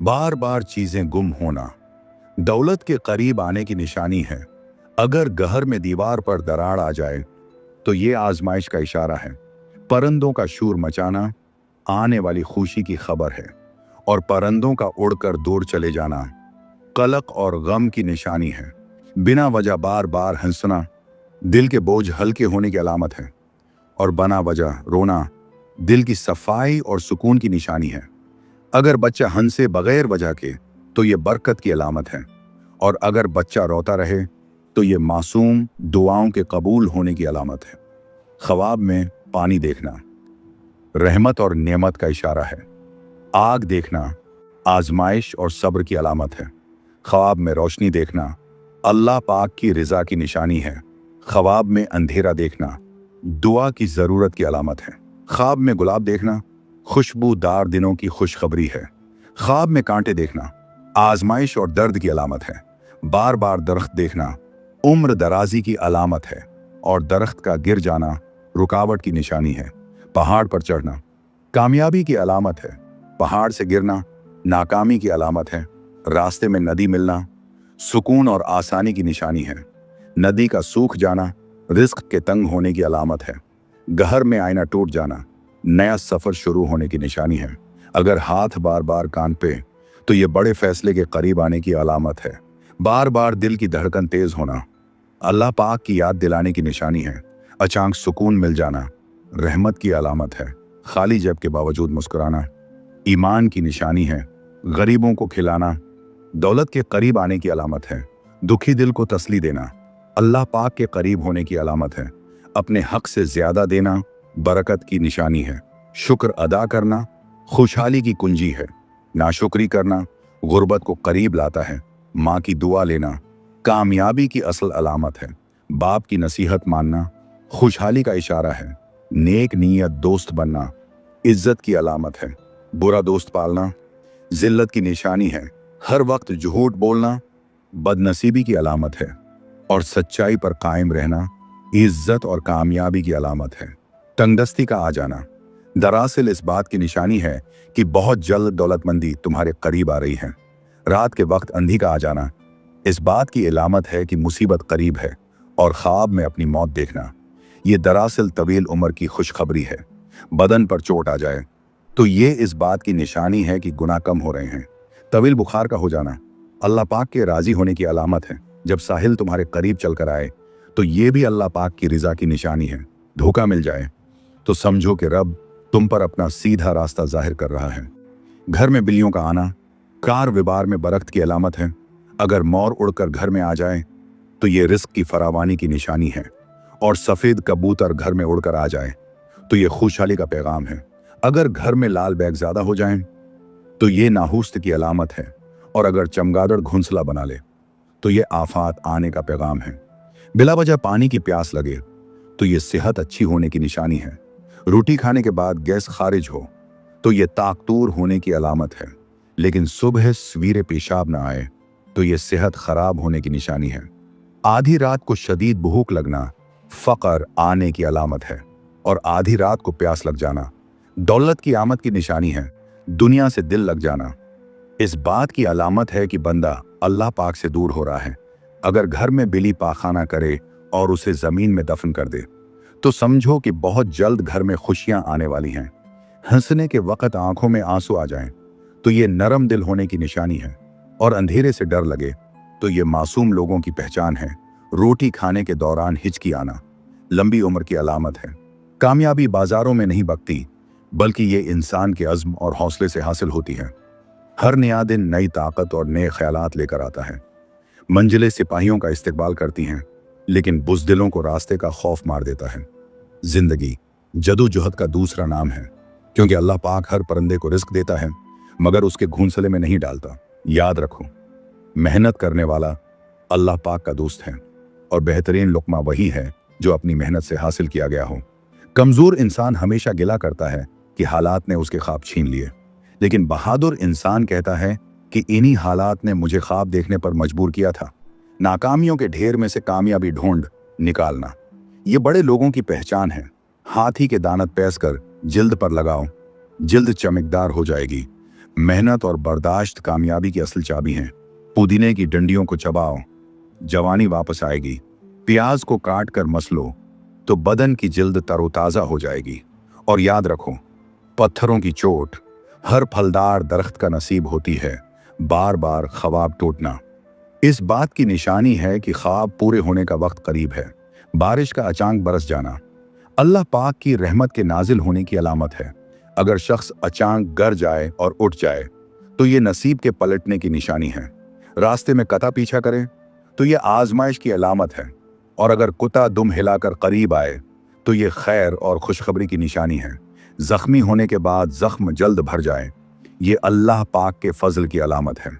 बार बार चीजें गुम होना दौलत के करीब आने की निशानी है। अगर घर में दीवार पर दरार आ जाए तो ये आजमाइश का इशारा है। परिंदों का शोर मचाना आने वाली खुशी की खबर है, और परिंदों का उड़कर दूर चले जाना कलक और गम की निशानी है। बिना वजह बार बार हंसना दिल के बोझ हल्के होने की अलामत है, और बना वजह रोना दिल की सफाई और सुकून की निशानी है। अगर बच्चा हंसे बगैर वजह के तो ये बरकत की अलामत है, और अगर बच्चा रोता रहे तो ये मासूम दुआओं के कबूल होने की अलामत है। ख्वाब में पानी देखना रहमत और नेमत का इशारा है। आग देखना आजमाइश और सब्र की अलामत है। ख्वाब में रोशनी देखना अल्लाह पाक की रिजा की निशानी है। ख्वाब में अंधेरा देखना दुआ की जरूरत की अलामत है। ख्वाब में गुलाब देखना खुशबूदार दिनों की खुशखबरी है। ख्वाब में कांटे देखना आजमाइश और दर्द की अलामत है। बार बार दरख्त देखना उम्र दराजी की अलामत है, और दरख्त का गिर जाना रुकावट की निशानी है। पहाड़ पर चढ़ना कामयाबी की अलामत है। पहाड़ से गिरना नाकामी की अलामत है। रास्ते में नदी मिलना सुकून और आसानी की निशानी है। नदी का सूख जाना रिस्क के तंग होने की अलामत है। घर में आईना टूट जाना नया सफर शुरू होने की निशानी है। अगर हाथ बार बार कान पे तो ये बड़े फैसले के करीब आने की अलामत है। बार बार दिल की धड़कन तेज होना अल्लाह पाक की याद दिलाने की निशानी है। अचानक सुकून मिल जाना रहमत की अलामत है। खाली जेब के बावजूद मुस्कुराना ईमान की निशानी है। गरीबों को खिलाना दौलत के करीब आने की अलामत है। दुखी दिल को तसल्ली देना अल्लाह पाक के करीब होने की अलामत है। अपने हक से ज्यादा देना बरकत की निशानी है। शुक्र अदा करना खुशहाली की कुंजी है। नाशुक्री करना गुर्बत को करीब लाता है। माँ की दुआ लेना कामयाबी की असल अलामत है। बाप की नसीहत मानना खुशहाली का इशारा है। नेक नीयत दोस्त बनना इज्जत की अलामत है। बुरा दोस्त पालना जिल्लत की निशानी है। हर वक्त झूठ बोलना बदनसीबी की अलामत है, और सच्चाई पर कायम रहना इज्जत और कामयाबी की अलामत है। तंगदस्ती का आ जाना दरअसल इस बात की निशानी है कि बहुत जल्द दौलतमंदी तुम्हारे करीब आ रही है। रात के वक्त अंधी का आ जाना इस बात की अलामत है कि मुसीबत करीब है, और ख्वाब में अपनी मौत देखना ये दरअसल तवील उम्र की खुशखबरी है। बदन पर चोट आ जाए तो ये इस बात की निशानी है कि गुनाह कम हो रहे हैं। तवील बुखार का हो जाना अल्लाह पाक के राजी होने की अलामत है। जब साहिल तुम्हारे करीब चलकर आए तो ये भी अल्लाह पाक की रिजा की निशानी है। धोखा मिल जाए तो समझो कि रब तुम पर अपना सीधा रास्ता जाहिर कर रहा है। घर में बिल्लियों का आना कार विबार में बरकत की अलामत है। अगर मोर उड़कर घर में आ जाए तो ये रिस्क की फरावानी की निशानी है, और सफेद कबूतर घर में उड़कर आ जाए तो ये खुशहाली का पैगाम है। अगर घर में लाल बैग ज्यादा हो जाएं तो ये नाहुस्त की अलामत है, और अगर चमगादड़ घुंसला बना ले तो ये आफात आने का पैगाम है। बिला वजह पानी की प्यास लगे तो ये सेहत अच्छी होने की निशानी है। रोटी खाने के बाद गैस खारिज हो तो ये ताकतूर होने की अलामत है, लेकिन सुबह सवेरे पेशाब ना आए तो ये सेहत खराब होने की निशानी है। आधी रात को शदीद भूख लगना फकर आने की अलामत है, और आधी रात को प्यास लग जाना दौलत की आमद की निशानी है। दुनिया से दिल लग जाना इस बात की अलामत है कि बंदा अल्लाह पाक से दूर हो रहा है। अगर घर में बिल्ली पाखाना करे और उसे जमीन में दफन कर दे तो समझो कि बहुत जल्द घर में खुशियां आने वाली हैं। हंसने के वक्त आंखों में आंसू आ जाएं तो ये नरम दिल होने की निशानी है, और अंधेरे से डर लगे तो ये मासूम लोगों की पहचान है। रोटी खाने के दौरान हिचकी आना लंबी उम्र की अलामत है। कामयाबी बाजारों में नहीं बकती, बल्कि ये इंसान के अज़्म और हौसले से हासिल होती है। हर नया दिन नई ताकत और नए ख्यालात लेकर आता है। मंजिलें सिपाहियों का इस्तकबाल करती हैं, लेकिन बुज़दिलों को रास्ते का खौफ मार देता है। जिंदगी जदोजहद का दूसरा नाम है, क्योंकि अल्लाह पाक हर परिंदे को रिस्क देता है मगर उसके घोंसले में नहीं डालता। याद रखो, मेहनत करने वाला अल्लाह पाक का दोस्त है, और बेहतरीन लुक्मा वही है जो अपनी मेहनत से हासिल किया गया हो। कमजोर इंसान हमेशा गिला करता है कि हालात ने उसके ख्वाब छीन लिए, लेकिन बहादुर इंसान कहता है कि इन्हीं हालात ने मुझे ख्वाब देखने पर मजबूर किया था। नाकामियों के ढेर में से कामयाबी ढूंढ निकालना ये बड़े लोगों की पहचान है। हाथी के दानत पैस कर जिल्द पर लगाओ, जिल्द चमकदार हो जाएगी। मेहनत और बर्दाश्त कामयाबी की असल चाबी हैं। पुदीने की डंडियों को चबाओ, जवानी वापस आएगी। प्याज को काट कर मस लो तो बदन की जिल्द तरोताजा हो जाएगी। और याद रखो, पत्थरों की चोट हर फलदार दरख्त का नसीब होती है। बार बार ख्वाब टूटना इस बात की निशानी है कि ख्वाब पूरे होने का वक्त करीब है। बारिश का अचानक बरस जाना अल्लाह पाक की रहमत के नाजिल होने की अलामत है। अगर शख्स अचानक गर जाए और उठ जाए तो ये नसीब के पलटने की निशानी है। रास्ते में कता पीछा करे तो ये आजमाइश की अलामत है। और अगर कुत्ता दुम हिलाकर करीब आए तो ये खैर और खुशखबरी की निशानी है। जख्मी होने के बाद जख्म जल्द भर जाए, ये अल्लाह पाक के फजल की अलामत है।